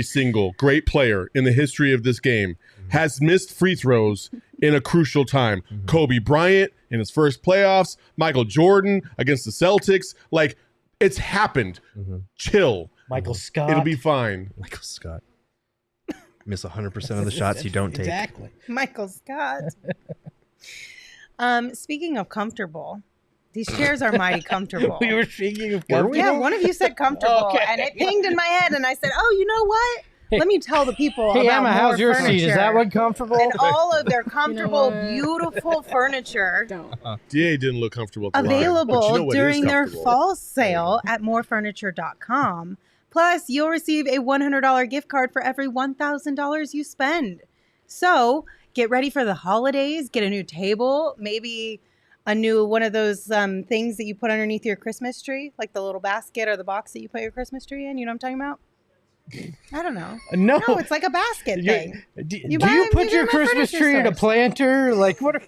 single great player in the history of this game has missed free throws in a crucial time. Kobe Bryant in his first playoffs, Michael Jordan against the Celtics. Like, it's happened. Chill. Michael Scott. It'll be fine. Michael Scott. Miss 100% of the shots you don't take. Exactly. Michael Scott. Speaking of comfortable, These chairs are mighty comfortable. We were speaking of Were we? Yeah, one of you said comfortable, Okay. and it pinged in my head, and I said, "Oh, you know what? Let me tell the people Hey, about Emma, more how's your furniture seat? Is that one comfortable? and all of their comfortable, what? beautiful furniture Don't. DA didn't look comfortable at the line, but available you know what is during their comfortable? fall sale at morefurniture.com. Plus, you'll receive a $100 gift card for every $1,000 you spend. So get ready for the holidays. Get a new table, maybe a new one of those things that you put underneath your Christmas tree, like the little basket or the box that you put your Christmas tree in. You know what I'm talking about? I don't know. No. No, it's like a basket thing. Do You you buy 'em put usually your in the Christmas furniture tree in a stores. planter? Like what?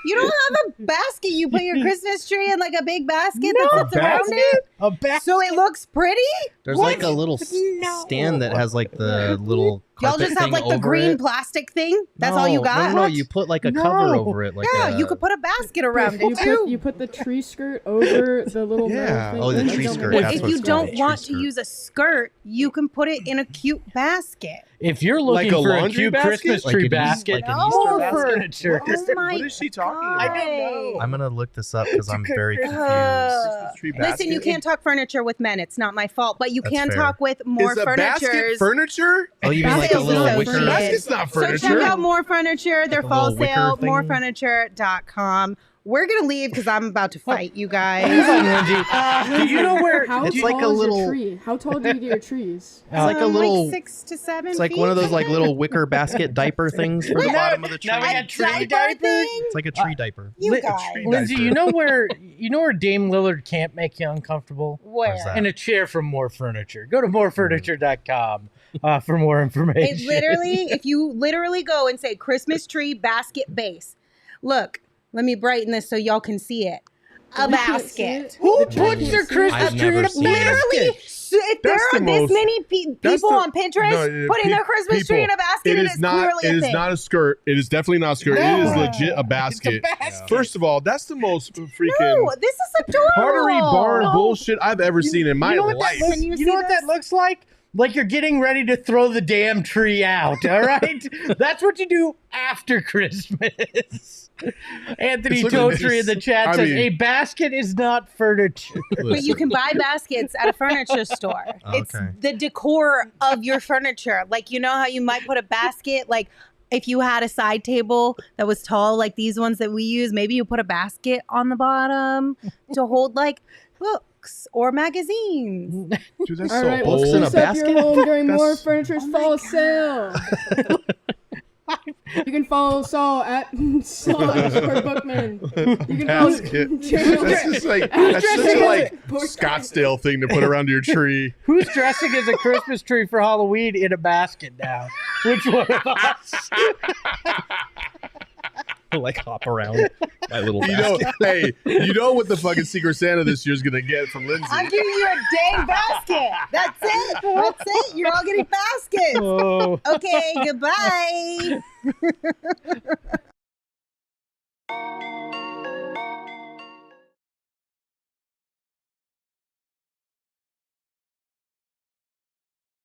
You don't have a basket. You put your Christmas tree in like a big basket No, that sits around it. A basket? So it looks pretty. There's What? like a little stand that has like the little Y'all carpet just have thing like the over green it. plastic thing. That's all you No, got. No, you put like a cover No. over it. Like Yeah, you could put a basket around it too. You put the tree skirt over the little Yeah. metal thing. Oh, the and tree you skirt, don't- that's If what you it's called, don't tree want to skirt. use a skirt, you can put it in a cute basket. If you're Like looking a for a laundry cute basket? Christmas Like tree an basket, Like an No. Easter more basket. furniture. Oh my What is she talking God. about? I don't know. I'm gonna look this up because I'm very confused. Uh, Tree Listen, you basket? can't talk furniture with men. It's not my fault, but you That's can fair. talk with more Is a basket furnitures. furniture? Oh, you mean like a Sales little associates. wicker? Basket's not So check furniture. out More Furniture, their Like a fall little wicker sale, thing? morefurniture.com. We're going to leave because I'm about to fight you guys. Hold on, Lindsay. Do you know where? How It's tall like a is little- your tree? How tall do you get your trees? It's like a little. Like 6 to 7 It's like feet. one of those like little wicker basket diaper things for the What? bottom of the tree. Now we A got tree diaper diapers. thing? It's like a tree diaper. You Li- guys. Lindsay, diaper. you know where Dame Lillard can't make you uncomfortable? Where? Where's that? In a chair from More Furniture. Go to morefurniture.com for more information. It literally, if you literally go and say Christmas tree basket base, look, let me brighten this so y'all can see it. A We can't see basket. it. Who The puts chat their can't see it. Christmas I've tree in never a seen it. Literally, basket? there That's are the this most- many that's people the- on Pinterest putting their Christmas tree in a basket, and it's not. clearly It a is thing. not a skirt. It is definitely not a skirt. It is No. legit a basket. basket. First of all, that's the most freaking No, this is adorable. pottery barn No. bullshit I've ever seen in my You know what life. that looks, Can you you see know what this? that looks like? Like you're getting ready to throw the damn tree out, all right? That's what you do after Christmas. Anthony It's looking- Totri in the chat I says, mean- a basket is not furniture. But you can buy baskets at a furniture store. It's Okay. the decor of your furniture. Like, you know how you might put a basket, like if you had a side table that was tall, like these ones that we use, maybe you put a basket on the bottom to hold like books or magazines. Dude, that's All so right, old. Books in a let's up your basket? home during More That's- Furniture's fall sale. You can follow Saul at Saul_Bookman. You can follow Basket. channel- That's just like that's such dressing a as like Scottsdale thing to put around your tree. Who's dressing as a Christmas tree for Halloween in a basket now? Which one of us? Like hop around my little You basket. know, hey, you know what the fucking Secret Santa this year's gonna get from Lindsay? I'm giving you a dang basket. That's it. That's it. You're all getting baskets. Oh. Okay, goodbye.